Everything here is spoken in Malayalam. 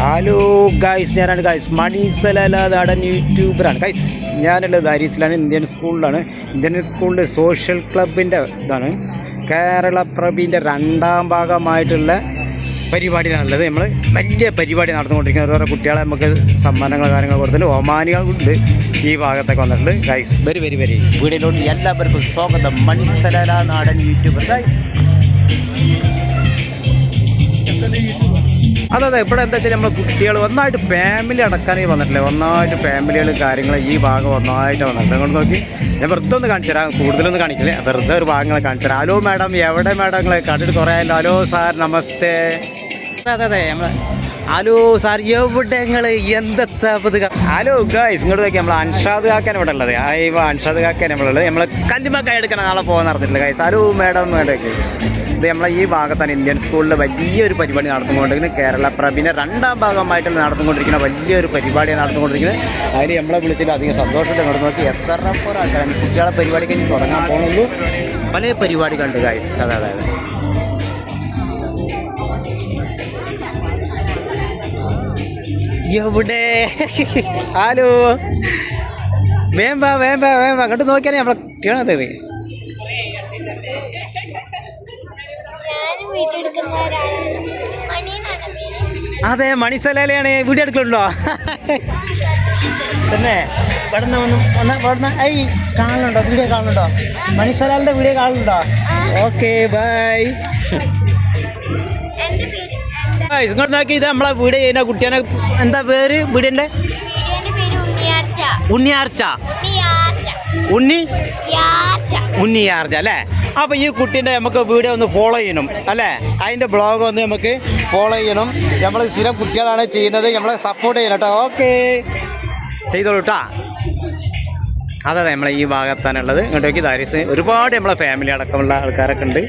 ഹലോ ഗൈസ്, ഞാനാണ് ഗൈസ് മണീസലാല നാടൻ യൂട്യൂബറാണ് ഗൈസ്. ഞാനുള്ളത് ദാരീസിലാണ്, ഇന്ത്യൻ സ്കൂളിലാണ്. ഇന്ത്യൻ സ്കൂളിൽ സോഷ്യൽ ക്ലബിൻ്റെ ഇതാണ്. കേരള പ്രഭീൻ്റെ 2ാം ഭാഗമായിട്ടുള്ള പരിപാടിയിലാണുള്ളത്. നമ്മൾ വലിയ പരിപാടി നടന്നുകൊണ്ടിരിക്കുന്ന ഓരോ കുട്ടികളെ നമുക്ക് സമ്മാനങ്ങൾ കാര്യങ്ങൾ കൊടുത്തിട്ട് ഒമാനികളുണ്ട് ഈ ഭാഗത്തൊക്കെ വന്നിട്ടുണ്ട് ഗൈസ്. വരി വീടിലോട്ട് എല്ലാവർക്കും സ്വാഗതം. മണീസലാല നാടൻ യൂട്യൂബർ ഗൈസ്. അതെ, ഇവിടെ എന്താ വെച്ചാൽ നമ്മൾ കുട്ടികൾ ഒന്നായിട്ട് ഫാമിലി അടക്കാനേ വന്നിട്ടില്ല. ഒന്നായിട്ട് ഫാമിലികൾ കാര്യങ്ങൾ ഈ ഭാഗം ഒന്നായിട്ട് വന്നിട്ടുണ്ട്. അങ്ങോട്ട് നോക്കി ഞാൻ വെറുതെ ഒന്ന് കാണിച്ചു തരാം, കൂടുതലൊന്നും കാണിക്കില്ലേ, വെറുതെ ഒരു ഭാഗങ്ങൾ കാണിച്ചു തരാം. ഹലോ മാഡം, എവിടെ മാഡം നിങ്ങൾ കണ്ടിട്ട് കുറേ ആയല്ലോ. ഹലോ സാർ, നമസ്തേ. അതെ നമ്മൾ ഹലോ സാർ, എവിടെ നിങ്ങൾ എന്താ ഹലോ ഗൈസ്. ഇങ്ങോട്ട് നോക്കി നമ്മൾ അൻഷാദ് കാക്കാൻ ഇവിടെ ഉള്ളത്. അൻഷാദ് കാക്കാൻ നമ്മളുള്ളത്. നമ്മൾ കല്ലുമക്കായ എടുക്കണം, നാളെ പോകാൻ നടന്നിട്ടില്ല ഗൈസ്. ഹലോ മാഡം, മേഡമൊക്കെ ഇത് നമ്മളെ ഈ ഭാഗത്താണ് ഇന്ത്യൻ സ്കൂളിൽ വലിയൊരു പരിപാടി നടന്നുകൊണ്ടിരിക്കുന്നത്. കേരള പ്രഭീൻ്റെ 2ാം ഭാഗമായിട്ട് നടന്നുകൊണ്ടിരിക്കുന്ന വലിയൊരു പരിപാടിയാണ് നടന്നുകൊണ്ടിരിക്കുന്നത്. അതിൽ നമ്മളെ വിളിച്ചിട്ട് അധികം സന്തോഷമുണ്ട്. ഇങ്ങോട്ട് നോക്കി എത്ര ആൾക്കാരാണ് കുട്ടികളെ പരിപാടിക്ക് ഇനി തുടങ്ങാൻ പോകുന്നുള്ളൂ. പല പരിപാടികളുണ്ട് ഗൈസ്. അതായത് എവിടെ ഹലോ വേമ്പ അങ്ങോട്ട് നോക്കിയാൽ നമ്മളെ കേണത്. അതെ, മണിസലാലയാണ്. വീഡിയോ എടുക്കലുണ്ടോ തന്നെ? കാണുന്നുണ്ടോ? വീഡിയോ കാണുന്നുണ്ടോ? മണിസലാലിന്റെ വീഡിയോ കാണുന്നുണ്ടോ? Okay bye. ഇങ്ങോട്ട് നോക്കി, ഇത് നമ്മളെ വീഡിയോ ചെയ്യുന്ന കുട്ടിയാണ്. എന്താ പേര് വീഡിയോന്റെ? ഉണ്ണിയാർച്ച അല്ലേ? അപ്പോൾ ഈ കുട്ടീൻ്റെ നമുക്ക് വീഡിയോ ഒന്ന് ഫോളോ ചെയ്യണം അല്ലേ? അതിൻ്റെ ബ്ലോഗ് ഒന്ന് നമുക്ക് ഫോളോ ചെയ്യണം. നമ്മൾ സ്ഥിരം കുട്ടികളാണ് ചെയ്യുന്നത്, നമ്മളെ സപ്പോർട്ട് ചെയ്യണം കേട്ടോ. ഓക്കെ, ചെയ്തോളൂ കേട്ടോ. അതെ, നമ്മളെ ഈ ഭാഗത്താണുള്ളത്. ഇങ്ങോട്ട് നോക്കി ദാരീസ് ഒരുപാട് നമ്മളെ ഫാമിലി അടക്കമുള്ള ആൾക്കാരൊക്കെ ഉണ്ട്.